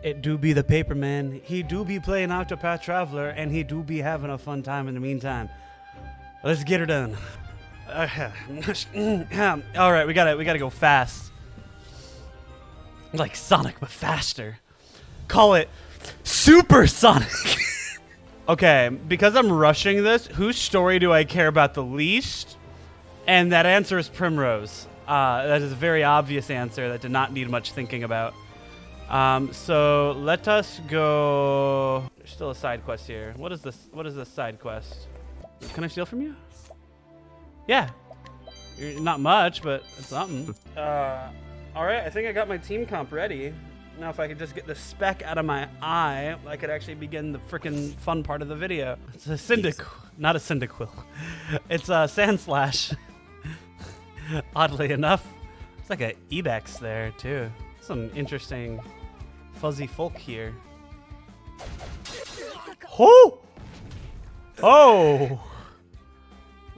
It do be the paper man. He do be playing Octopath Traveler, and he do be having a fun time in the meantime. Let's get her done. All right, we gotta go fast. Like Sonic, but faster. Call it Super Sonic. Okay, because I'm rushing this, whose story do I care about the least? And that answer is Primrose. That is a very obvious answer that did not need much thinking about. So let us go. There's still a side quest here. What is this? What is this side quest? Can I steal from you? Yeah. Not much, but it's something. All right, I think I got my team comp ready. Now, if I could just get the speck out of my eye, I could actually begin the freaking fun part of the video. It's a not a Cyndaquil. It's a Sandslash. Oddly enough, it's like a Ebex there too. Some interesting fuzzy folk here. Oh! Oh!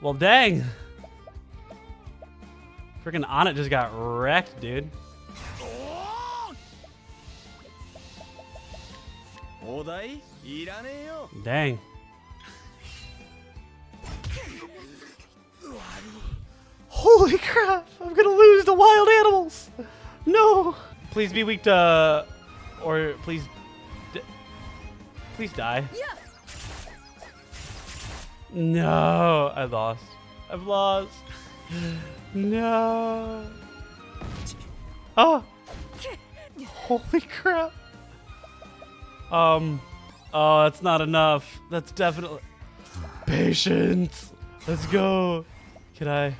Well, dang. Freaking Onnit just got wrecked, dude. Dang. Holy crap! I'm gonna lose to wild animals! No! Please be weak to... Or please... Please die. No! I lost. I've lost. No! Oh! Holy crap! Oh, that's not enough. That's definitely... Patience! Let's go! Can I...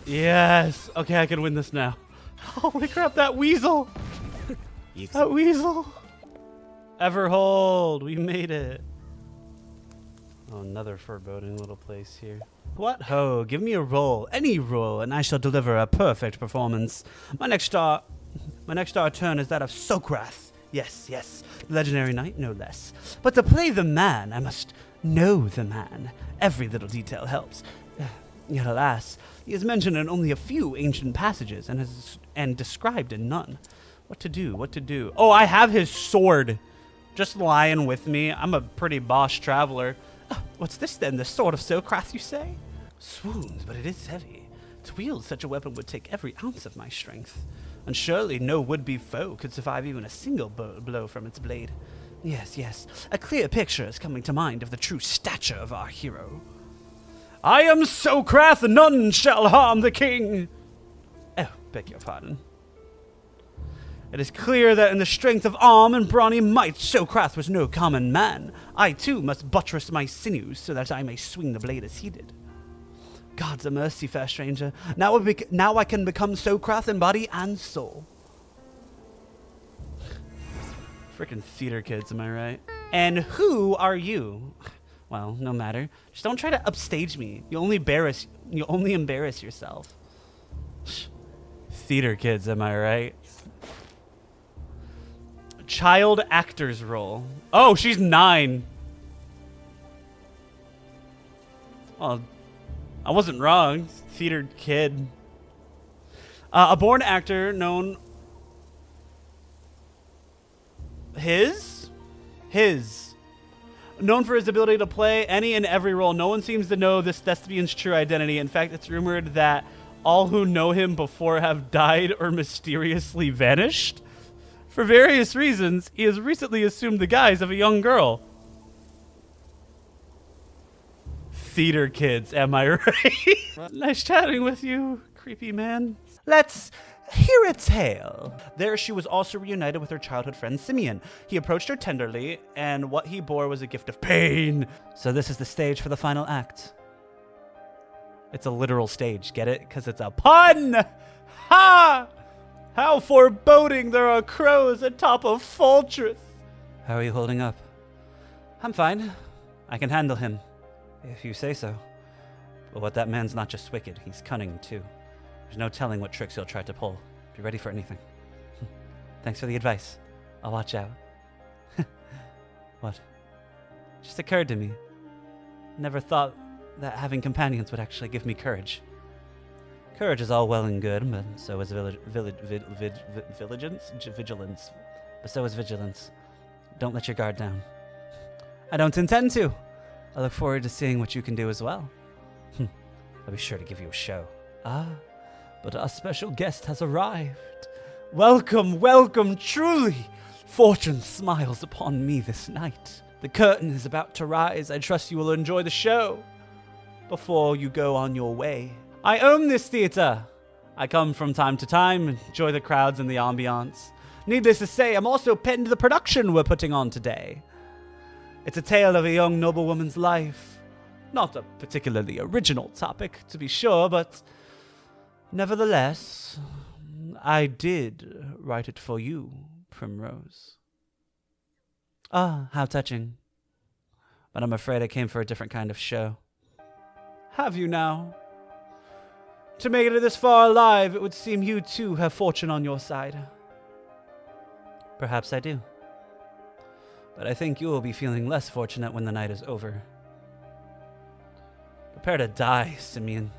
Yes! Okay, I can win this now. Holy crap, that weasel! That weasel! Everhold! We made it! Oh, another foreboding little place here. What ho? Give me a roll, any roll, and I shall deliver a perfect performance. My next star turn is that of Sokrath. Yes, yes, legendary knight, no less. But to play the man, I must know the man. Every little detail helps. Yet alas, he is mentioned in only a few ancient passages and described in none. What to do? What to do? Oh, I have his sword, just lying with me. I'm a pretty boss traveler. What's this then? The sword of Sokrath, you say? Swoons, but it is heavy. To wield such a weapon would take every ounce of my strength, and surely no would-be foe could survive even a single blow from its blade. Yes, yes, a clear picture is coming to mind of the true stature of our hero. I am Sokrath, none shall harm the king. Oh, beg your pardon. It is clear that in the strength of arm and brawny might, Sokrath was no common man. I, too, must buttress my sinews so that I may swing the blade as he did. God's a mercy, fair stranger. Now I can become Sokrath in body and soul. Frickin' theater kids, am I right? And who are you? Well, no matter. Just don't try to upstage me. You'll only embarrass yourself. Theater kids, am I right? Child actor's role. Oh, she's 9. Well, I wasn't wrong. Theater kid. A born actor known... Known for his ability to play any and every role. No one seems to know this thespian's true identity. In fact, it's rumored that all who know him before have died or mysteriously vanished. For various reasons, he has recently assumed the guise of a young girl. Theater kids, am I right? Nice chatting with you, creepy man. Let's hear a tale. There she was also reunited with her childhood friend Simeon. He approached her tenderly, and what he bore was a gift of pain. So this is the stage for the final act. It's a literal stage, get it? Because it's a pun! Ha! How foreboding there are crows atop a fortress. How are you holding up? I'm fine. I can handle him, if you say so. But what that man's not just wicked, he's cunning too. There's no telling what tricks he'll try to pull. Be ready for anything. Thanks for the advice. I'll watch out. What? Just occurred to me. Never thought that having companions would actually give me courage. Courage is all well and good, but so is vigilance. But so is vigilance. Don't let your guard down. I don't intend to. I look forward to seeing what you can do as well. I'll be sure to give you a show. Ah, but our special guest has arrived. Welcome, welcome, truly. Fortune smiles upon me this night. The curtain is about to rise. I trust you will enjoy the show before you go on your way. I own this theater. I come from time to time, enjoy the crowds and the ambiance. Needless to say, I'm also penned the production we're putting on today. It's a tale of a young noblewoman's life. Not a particularly original topic, to be sure, but nevertheless, I did write it for you, Primrose. Ah, how touching. But I'm afraid I came for a different kind of show. Have you now? To make it this far alive, it would seem you too have fortune on your side. Perhaps I do. But I think you will be feeling less fortunate when the night is over. Prepare to die, Simeon.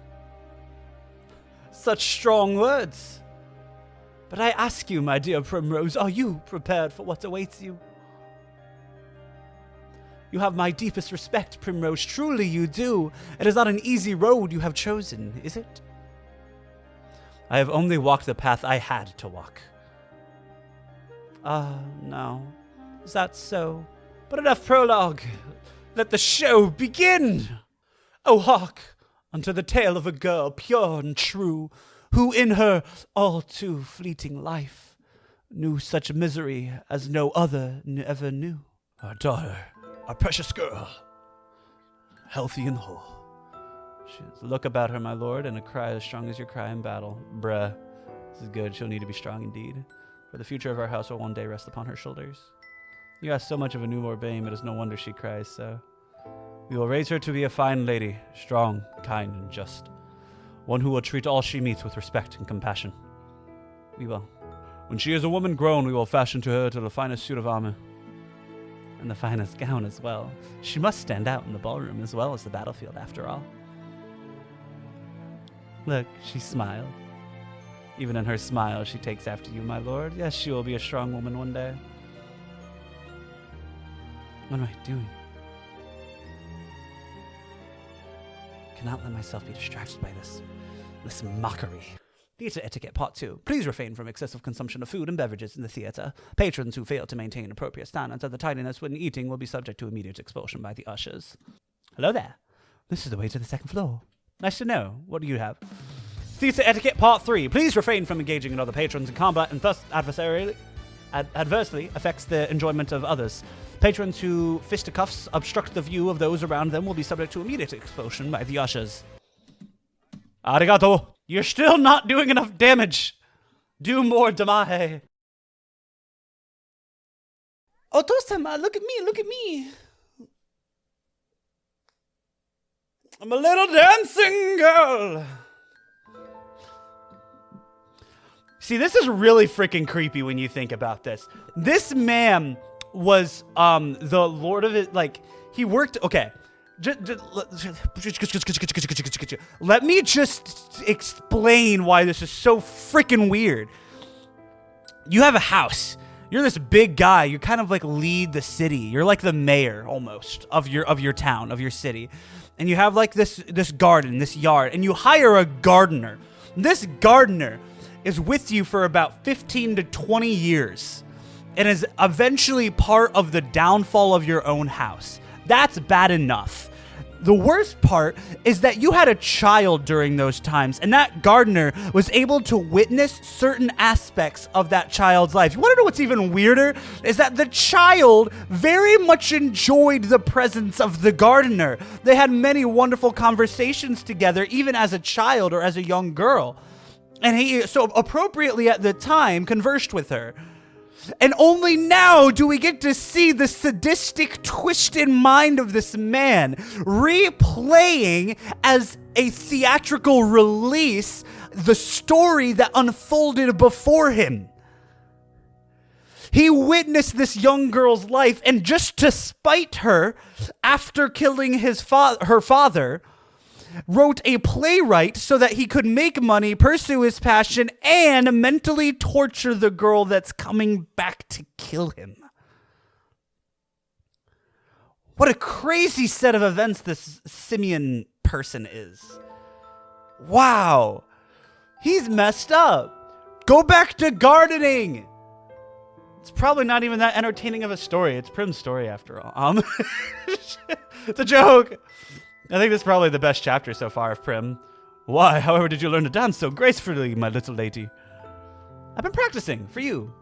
Such strong words. But I ask you, my dear Primrose, are you prepared for what awaits you? You have my deepest respect, Primrose. Truly you do. It is not an easy road you have chosen, is it? I have only walked the path I had to walk. Ah, no. Is that so? But enough prologue. Let the show begin. Oh, hark unto the tale of a girl pure and true, who in her all too fleeting life knew such misery as no other ever knew. Our daughter, our precious girl, healthy and whole. She has a look about her, my lord, and a cry as strong as your cry in battle. Bruh, this is good. She'll need to be strong indeed, for the future of our house will one day rest upon her shoulders. You ask so much of a newborn babe, it is no wonder she cries so. We will raise her to be a fine lady, strong, kind, and just. One who will treat all she meets with respect and compassion. We will. When she is a woman grown, we will fashion to her the finest suit of armor. And the finest gown as well. She must stand out in the ballroom as well as the battlefield, after all. Look, she smiled. Even in her smile, she takes after you, my lord. Yes, she will be a strong woman one day. What am I doing? Cannot let myself be distracted by this mockery. Theater etiquette part 2. Please refrain from excessive consumption of food and beverages in the theater. Patrons who fail to maintain appropriate standards of the tidiness when eating will be subject to immediate expulsion by the ushers. Hello there. This is the way to the second floor. Nice to know. What do you have? Theater etiquette part 3. Please refrain from engaging in other patrons in combat and thus adversely affects the enjoyment of others. Patrons who fisticuffs obstruct the view of those around them will be subject to immediate expulsion by the ushers. Arigato. You're still not doing enough damage. Do more, Damahe. Oto-sama, look at me. I'm a little dancing girl. See, this is really freaking creepy when you think about this. This man was the lord of it. Like, he worked. Okay, let me just explain why this is so freaking weird. You have a house. You're this big guy. You kind of like lead the city. You're like the mayor almost of your town, of your city. And you have like this garden, this yard, and you hire a gardener. This gardener is with you for about 15 to 20 years and is eventually part of the downfall of your own house. That's bad enough. The worst part is that you had a child during those times, and that gardener was able to witness certain aspects of that child's life. You want to know what's even weirder? Is that the child very much enjoyed the presence of the gardener. They had many wonderful conversations together, even as a child or as a young girl. And he, so appropriately at the time, conversed with her. And only now do we get to see the sadistic, twisted mind of this man replaying as a theatrical release the story that unfolded before him. He witnessed this young girl's life, and just to spite her, after killing her father, wrote a playwright so that he could make money, pursue his passion, and mentally torture the girl that's coming back to kill him. What a crazy set of events this Simeon person is. Wow. He's messed up. Go back to gardening. It's probably not even that entertaining of a story. It's Prim's story after all. It's a joke. I think this is probably the best chapter so far of Prim. Why, however, did you learn to dance so gracefully, my little lady? I've been practicing for you.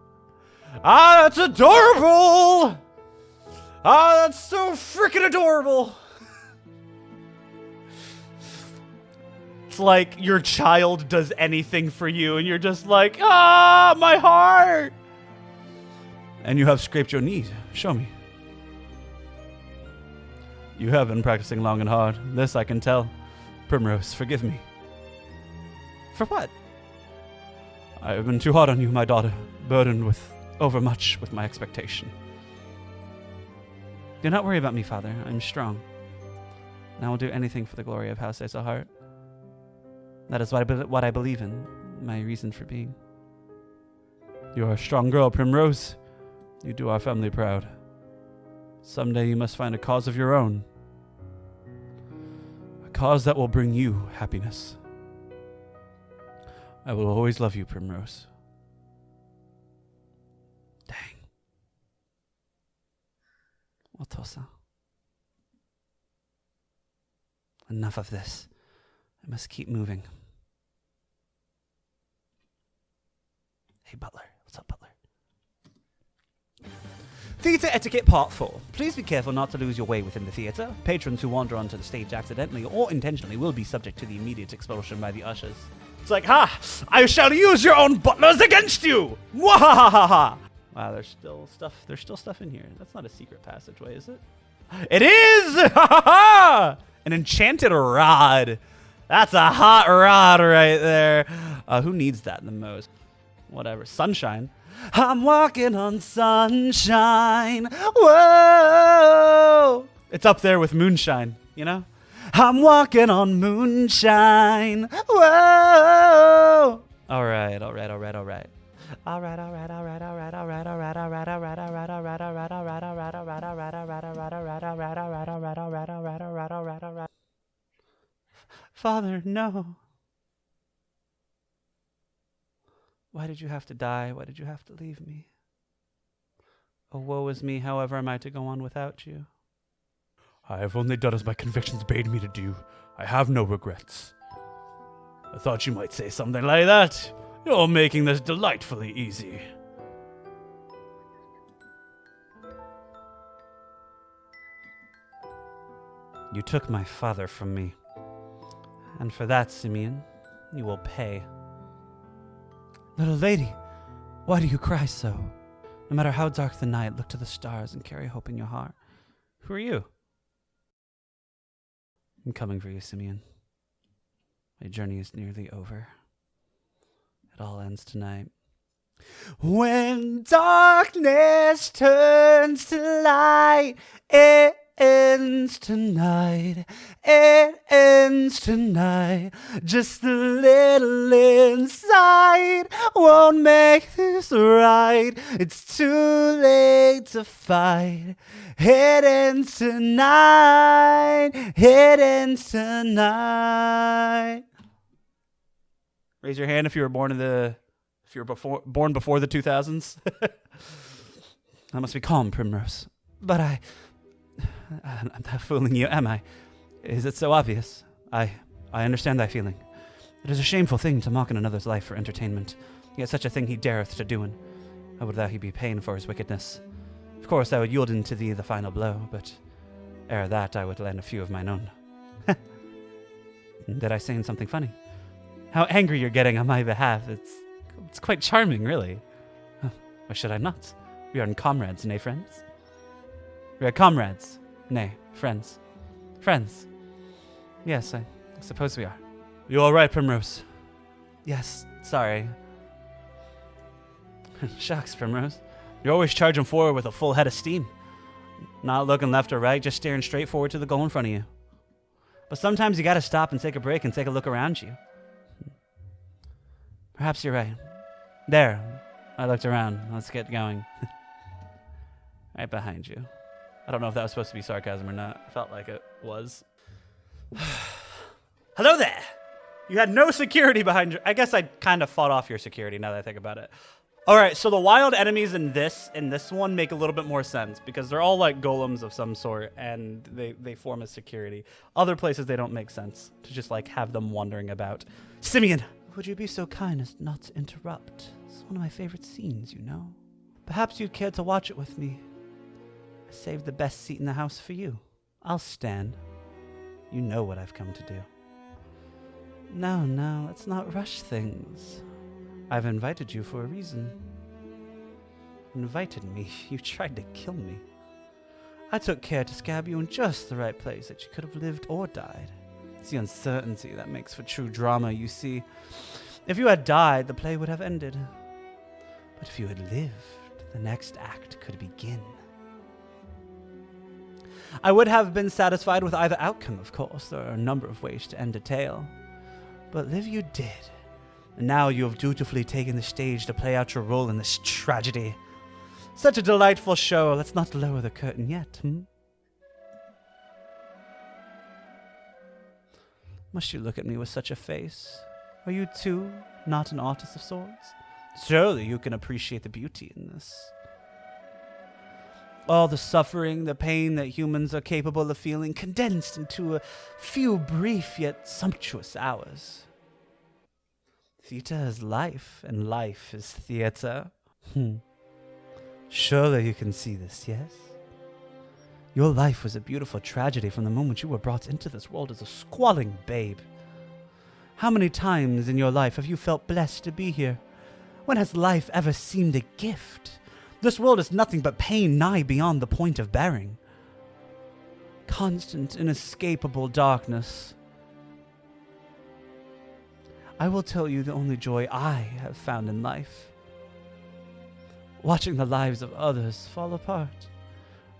Ah, that's adorable. Ah, that's so freaking adorable. It's like your child does anything for you and you're just like, ah, my heart. And you have scraped your knee. Show me. You have been practicing long and hard. This I can tell. Primrose, forgive me. For what? I have been too hard on you, my daughter, burdened with overmuch with my expectation. Do not worry about me, Father. I'm strong. And I will do anything for the glory of House Azelhart. That is what I believe in, my reason for being. You are a strong girl, Primrose. You do our family proud. Someday you must find a cause of your own. A cause that will bring you happiness. I will always love you, Primrose. Dang. Otosa. Enough of this. I must keep moving. Hey, Butler. What's up, Butler? Theatre Etiquette Part 4. Please be careful not to lose your way within the theatre. Patrons who wander onto the stage accidentally or intentionally will be subject to the immediate expulsion by the ushers. It's like, ha! I shall use your own butlers against you! Mwahahaha! Wow, there's still stuff in here. That's not a secret passageway, is it? It is! Ha ha ha! An enchanted rod. That's a hot rod right there. Who needs that the most? Whatever. Sunshine. I'm walking on sunshine. Whoa! It's up there with moonshine, you know? I'm walking on moonshine. Whoa! All right. Father, no. Why did you have to die? Why did you have to leave me? Oh, woe is me, however am I to go on without you? I have only done as my convictions bade me to do. I have no regrets. I thought you might say something like that. You're making this delightfully easy. You took my father from me. And for that, Simeon, you will pay. Little lady, why do you cry so? No matter how dark the night, look to the stars and carry hope in your heart. Who are you? I'm coming for you, Simeon. My journey is nearly over. It all ends tonight. When darkness turns to light, it ends tonight. It ends tonight. Just a little inside won't make this right. It's too late to fight. It ends tonight. It ends tonight. Raise your hand if you were born born before the 2000s. I must be calm, Primrose. But I'm not fooling you, am I? Is it so obvious? I understand thy feeling. It is a shameful thing to mock in another's life for entertainment, yet such a thing he dareth to do, and how would thou he be paying for his wickedness? Of course I would yield unto thee the final blow, but ere that I would land a few of mine own. Did I say something funny? How angry you're getting on my behalf. It's quite charming, really. Why should I not? We are comrades, nay friends? We are comrades. Nay, friends. Friends. Yes, I suppose we are. You all right, Primrose? Yes, sorry. Shucks, Primrose. You're always charging forward with a full head of steam. Not looking left or right, just staring straight forward to the goal in front of you. But sometimes you gotta stop and take a break and take a look around you. Perhaps you're right. There. I looked around. Let's get going. Right behind you. I don't know if that was supposed to be sarcasm or not. I felt like it was. Hello there! You had no security behind you. I guess I kind of fought off your security now that I think about it. Alright, so the wild enemies in this one make a little bit more sense because they're all like golems of some sort and they form as security. Other places they don't make sense to just like have them wandering about. Simeon! Would you be so kind as not to interrupt? It's one of my favorite scenes, you know. Perhaps you'd care to watch it with me. I saved the best seat in the house for you. I'll stand. You know what I've come to do. No, let's not rush things. I've invited you for a reason. Invited me? You tried to kill me. I took care to scab you in just the right place that you could have lived or died. It's the uncertainty that makes for true drama, you see. If you had died, the play would have ended. But if you had lived, the next act could begin. I would have been satisfied with either outcome, of course. There are a number of ways to end a tale. But live you did. And now you have dutifully taken the stage to play out your role in this tragedy. Such a delightful show. Let's not lower the curtain yet, Must you look at me with such a face? Are you, too, not an artist of sorts? Surely you can appreciate the beauty in this. All the suffering, the pain that humans are capable of feeling condensed into a few brief yet sumptuous hours. Theater is life, and life is theater. Surely you can see this, yes? Your life was a beautiful tragedy from the moment you were brought into this world as a squalling babe. How many times in your life have you felt blessed to be here? When has life ever seemed a gift? This world is nothing but pain nigh beyond the point of bearing. Constant, inescapable darkness. I will tell you the only joy I have found in life. Watching the lives of others fall apart.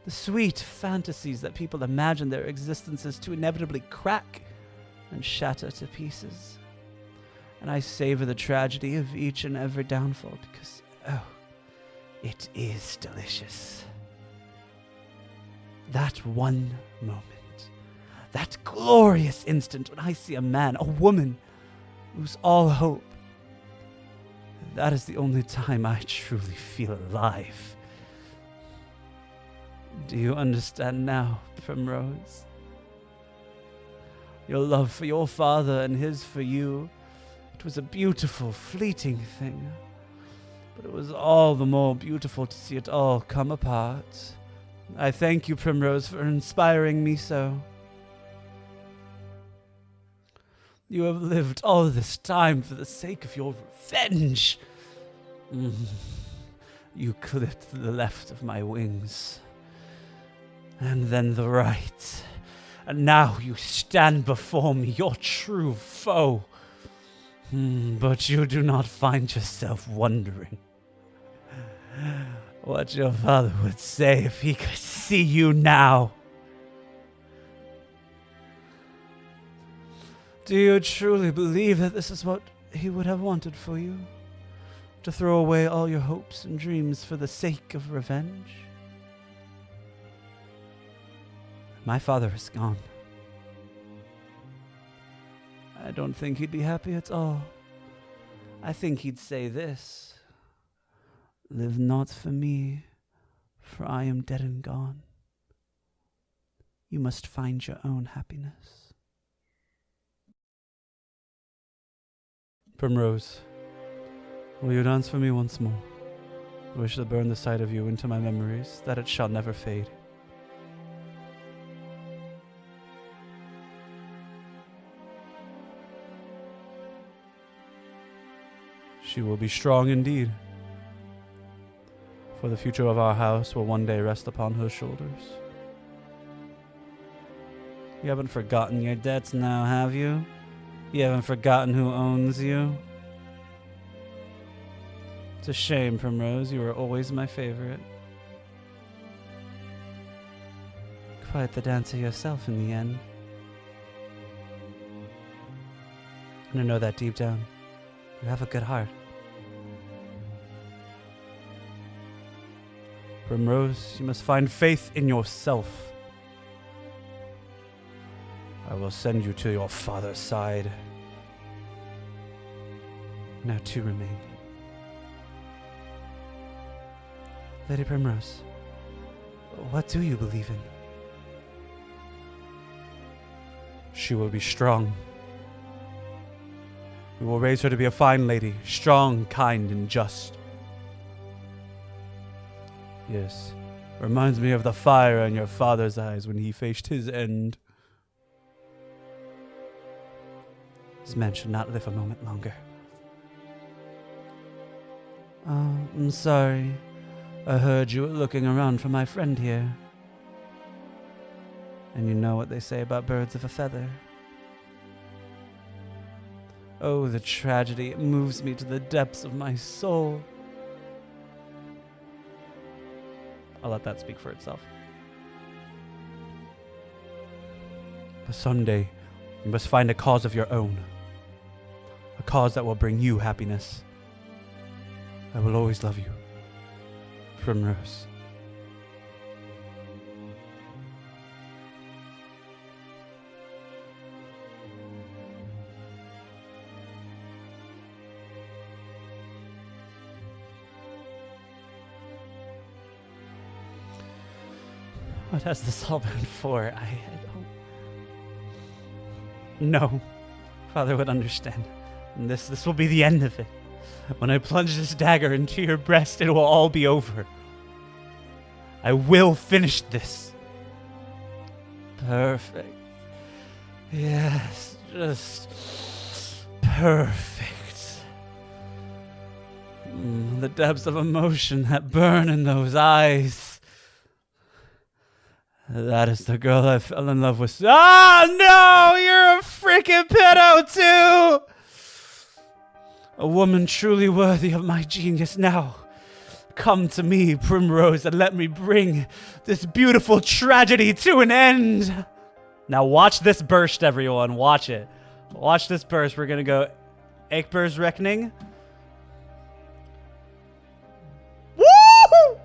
The sweet fantasies that people imagine their existences to inevitably crack and shatter to pieces. And I savor the tragedy of each and every downfall because, it is delicious. That one moment, that glorious instant when I see a man, a woman, lose all hope. That is the only time I truly feel alive. Do you understand now, Primrose? Your love for your father and his for you, it was a beautiful, fleeting thing. But it was all the more beautiful to see it all come apart. I thank you, Primrose, for inspiring me so. You have lived all this time for the sake of your revenge. You clipped the left of my wings, and then the right. And now you stand before me, your true foe. But you do not find yourself wondering what your father would say if he could see you now. Do you truly believe that this is what he would have wanted for you? To throw away all your hopes and dreams for the sake of revenge? My father is gone. I don't think he'd be happy at all. I think he'd say this: live not for me, for I am dead and gone. You must find your own happiness. Primrose, will you dance for me once more? I wish to burn the sight of you into my memories, that it shall never fade. She will be strong indeed, for the future of our house will one day rest upon her shoulders. You haven't forgotten your debts now, have you? You haven't forgotten who owns you? It's a shame, Primrose. You were always my favorite. Quite the dancer yourself in the end. And I know that deep down, you have a good heart. Primrose, you must find faith in yourself. I will send you to your father's side. Now two remain. Lady Primrose, what do you believe in? She will be strong. We will raise her to be a fine lady, strong, kind, and just. Yes, reminds me of the fire in your father's eyes when he faced his end. This man should not live a moment longer. Oh, I'm sorry. I heard you were looking around for my friend here. And you know what they say about birds of a feather. Oh, the tragedy. It moves me to the depths of my soul. I'll let that speak for itself. But someday, you must find a cause of your own. A cause that will bring you happiness. I will always love you. Primrose. What has this all been for? I don't... No. Father would understand. And this will be the end of it. When I plunge this dagger into your breast, it will all be over. I will finish this. Perfect. Yes, just perfect. The depths of emotion that burn in those eyes. That is the girl I fell in love with. Oh no, you're a freaking pedo too! A woman truly worthy of my genius. Now, come to me, Primrose, and let me bring this beautiful tragedy to an end. Now watch this burst, everyone. Watch it. Watch this burst. We're going to go Ekber's Reckoning. Woo!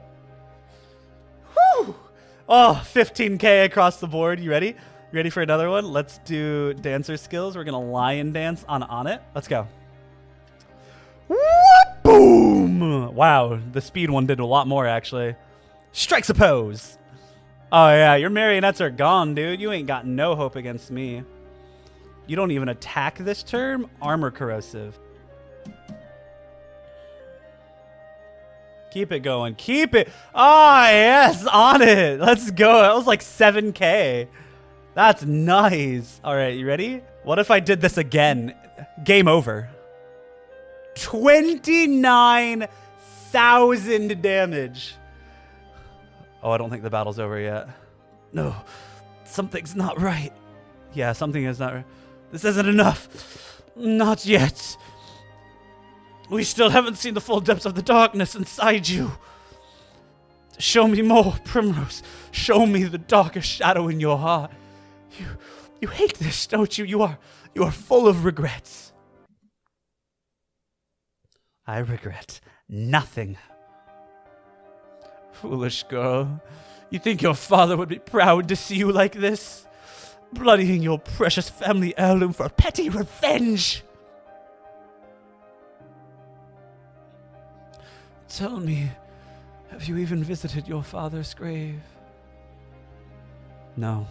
Woo! Oh, 15k across the board. You ready? You ready for another one? Let's do dancer skills. We're going to lion dance on it. Let's go. What? Boom! Wow, the speed one did a lot more, actually. Strikes a pose. Oh, yeah, your marionettes are gone, dude. You ain't got no hope against me. You don't even attack this turn? Armor corrosive. Keep it going. Keep it. Oh, yes, on it. Let's go. That was like 7k. That's nice. All right, you ready? What if I did this again? Game over. 29,000 damage. Oh, I don't think the battle's over yet. No, something's not right. Yeah, something is not right. This isn't enough. Not yet. We still haven't seen the full depths of the darkness inside you. Show me more, Primrose. Show me the darkest shadow in your heart. You hate this, don't you? You are full of regrets. I regret nothing. Foolish girl. You think your father would be proud to see you like this? Bloodying your precious family heirloom for petty revenge. Tell me, have you even visited your father's grave? No.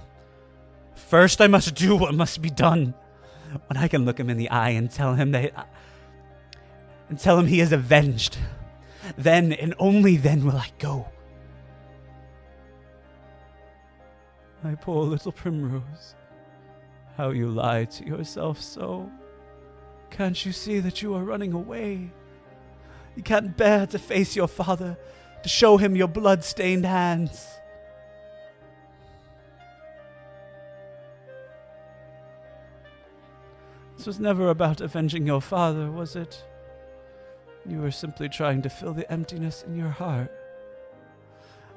First I must do what must be done. When I can look him in the eye and tell him he is avenged. Then and only then will I go. My poor little Primrose. How you lie to yourself so. Can't you see that you are running away? You can't bear to face your father, to show him your blood-stained hands. This was never about avenging your father, was it? You were simply trying to fill the emptiness in your heart.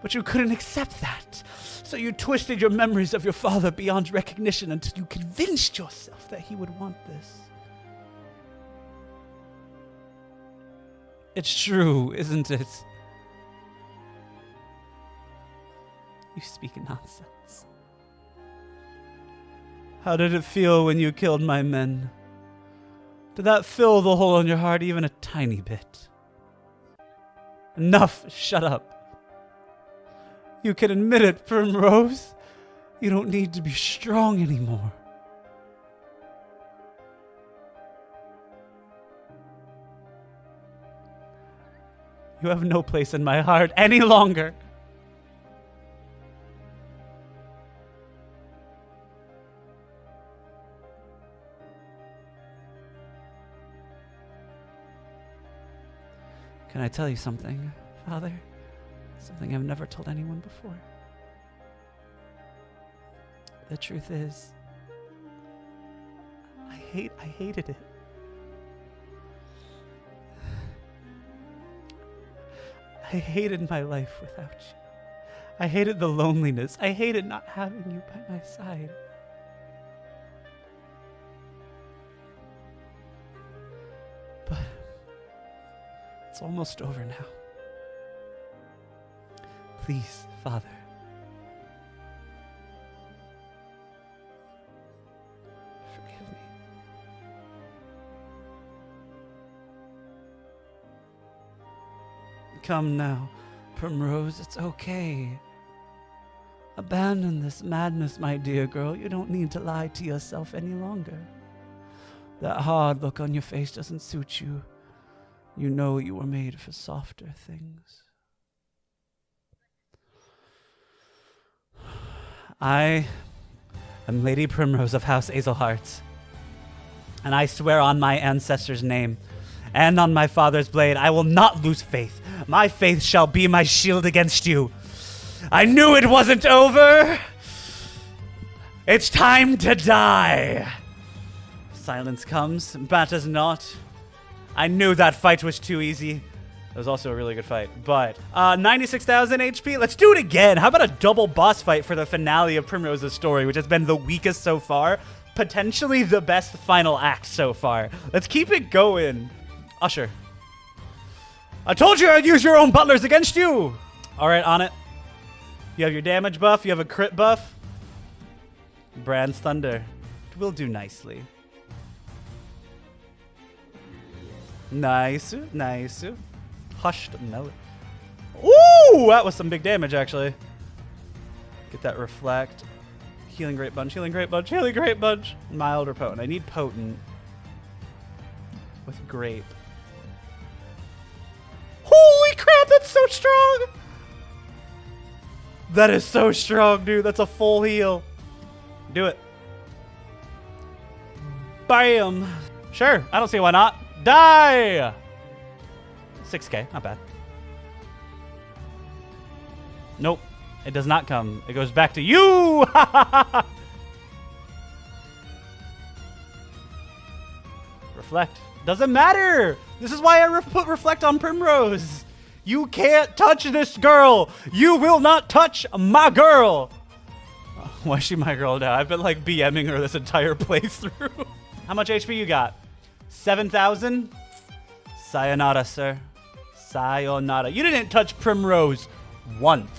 But you couldn't accept that. So you twisted your memories of your father beyond recognition until you convinced yourself that he would want this. It's true, isn't it? You speak nonsense. How did it feel when you killed my men? Did that fill the hole in your heart even a tiny bit? Enough, shut up. You can admit it, Primrose. You don't need to be strong anymore. You have no place in my heart any longer. Can I tell you something, Father? Something I've never told anyone before. The truth is, I hated it. I hated my life without you. I hated the loneliness. I hated not having you by my side. But it's almost over now. Please, Father. Forgive me. Come now, Primrose, it's okay. Abandon this madness, my dear girl. You don't need to lie to yourself any longer. That hard look on your face doesn't suit you. You know you were made for softer things. I am Lady Primrose of House Azelhart, and I swear on my ancestors' name and on my father's blade, I will not lose faith. My faith shall be my shield against you. I knew it wasn't over. It's time to die. Silence comes, matters not. I knew that fight was too easy. It was also a really good fight, but 96,000 HP. Let's do it again. How about a double boss fight for the finale of Primrose's story, which has been the weakest so far, potentially the best final act so far. Let's keep it going. Usher. I told you I'd use your own butlers against you. All right, on it. You have your damage buff. You have a crit buff. Brand's Thunder. It will do nicely. Nice, nice. Hushed melody. Ooh, that was some big damage, actually. Get that reflect. Healing Great Bunch, Healing Great Bunch, Healing Great Bunch. Mild or potent? I need potent. With grape. Holy crap, that's so strong! That is so strong, dude. That's a full heal. Do it. Bam. Sure, I don't see why not. Die! 6k, not bad. Nope, it does not come. It goes back to you! Reflect. Doesn't matter! This is why I put Reflect on Primrose. You can't touch this girl! You will not touch my girl! Why is she my girl now? I've been like BMing her this entire playthrough. How much HP you got? 7,000? Sayonara, sir. Sayonara. You didn't touch Primrose once.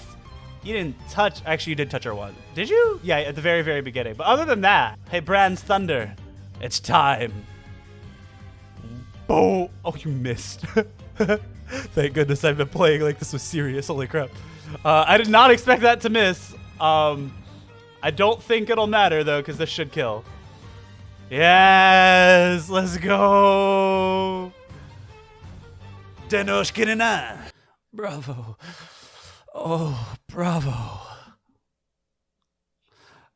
You didn't touch... Actually, you did touch her once. Did you? Yeah, at the very, very beginning. But other than that... Hey, Brand's Thunder. It's time. Oh, you missed. Thank goodness I've been playing like this was serious. Holy crap. I did not expect that to miss. I don't think it'll matter, though, because this should kill. Yes! Let's go! Denoshkinina! Bravo. Oh, bravo.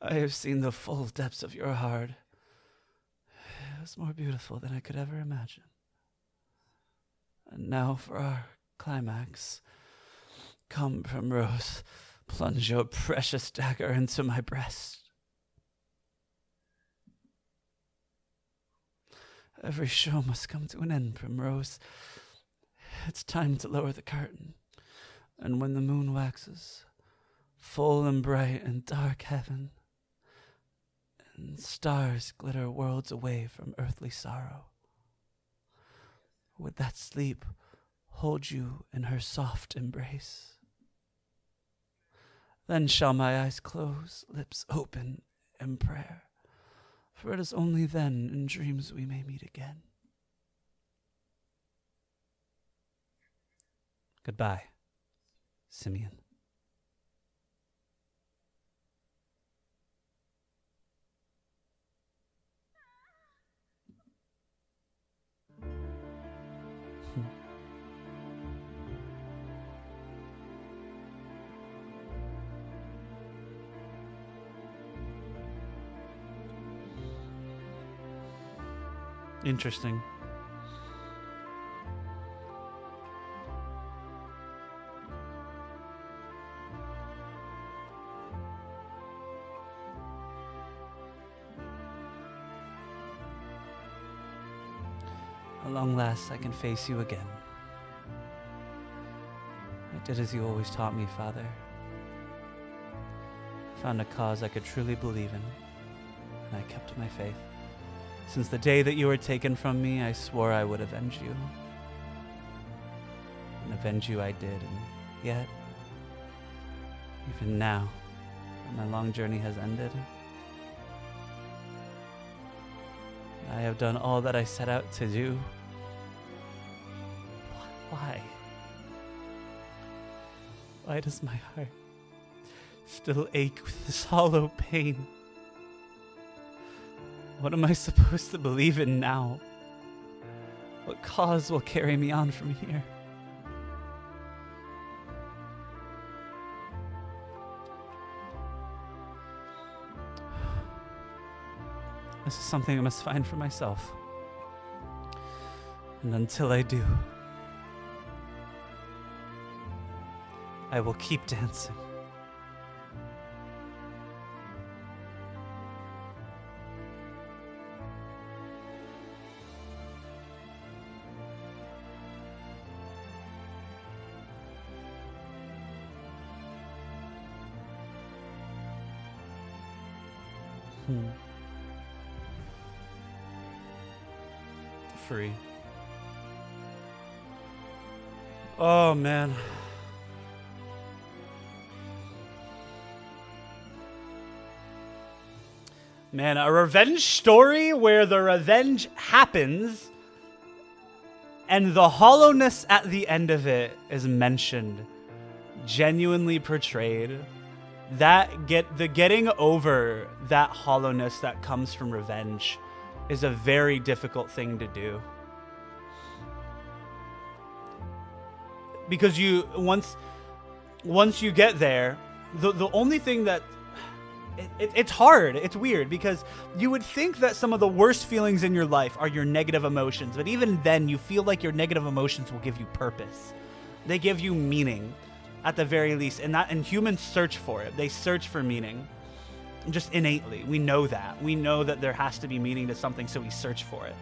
I have seen the full depths of your heart. It was more beautiful than I could ever imagine. And now for our climax. Come, Primrose, plunge your precious dagger into my breast. Every show must come to an end, Primrose. It's time to lower the curtain. And when the moon waxes, full and bright in dark heaven, and stars glitter worlds away from earthly sorrow, with that sleep hold you in her soft embrace. Then shall my eyes close, lips open in prayer, for it is only then in dreams we may meet again. Goodbye, Simeon. Interesting. At long last, I can face you again. I did as you always taught me, Father. I found a cause I could truly believe in, and I kept my faith. Since the day that you were taken from me, I swore I would avenge you. And avenge you I did, and yet, even now, my long journey has ended. I have done all that I set out to do. Why? Why does my heart still ache with this hollow pain? What am I supposed to believe in now? What cause will carry me on from here? This is something I must find for myself. And until I do, I will keep dancing. Free. Oh, man. Man, a revenge story where the revenge happens and the hollowness at the end of it is mentioned, genuinely portrayed. The getting over that hollowness that comes from revenge is a very difficult thing to do. Because once you get there, the only thing that it's hard, it's weird, because you would think that some of the worst feelings in your life are your negative emotions, but even then you feel like your negative emotions will give you purpose. They give you meaning at the very least, and humans search for it. They search for meaning. Just innately, we know that. We know that there has to be meaning to something, so we search for it.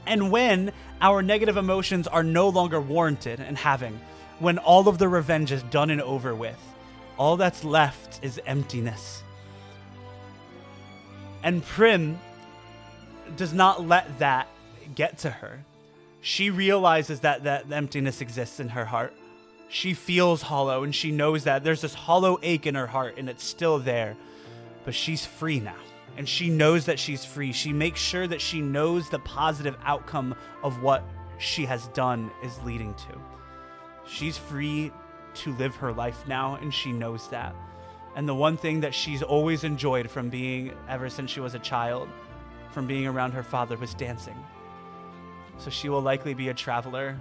And when our negative emotions are no longer warranted in having, when all of the revenge is done and over with, all that's left is emptiness. And Prim does not let that get to her. She realizes that emptiness exists in her heart. She feels hollow, and she knows that there's this hollow ache in her heart, and it's still there. But she's free now, and she knows that she's free. She makes sure that she knows the positive outcome of what she has done is leading to. She's free to live her life now, and she knows that. And the one thing that she's always enjoyed from being, ever since she was a child, from being around her father, was dancing. So she will likely be a traveler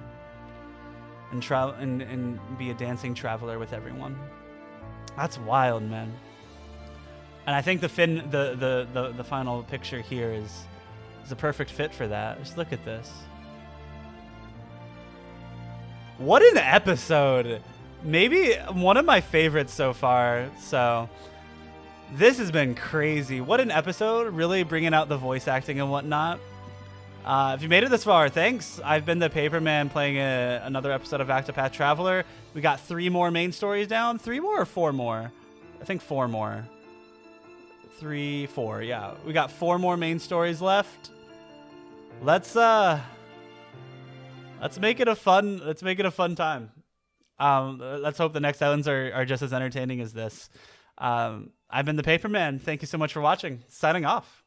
and be a dancing traveler with everyone. That's wild, man. And I think the final picture here is a perfect fit for that. Just look at this. What an episode. Maybe one of my favorites so far. So this has been crazy. What an episode. Really bringing out the voice acting and whatnot. If you made it this far, thanks. I've been the Paperman playing another episode of Octopath Traveler. We got 3 more main stories down. 3 more or 4 more? I think 4 more. 3, 4, yeah. We got 4 more main stories left. Let's Let's make it a fun. Let's make it a fun time. Let's hope the next islands are just as entertaining as this. I've been the Paperman. Thank you so much for watching. Signing off.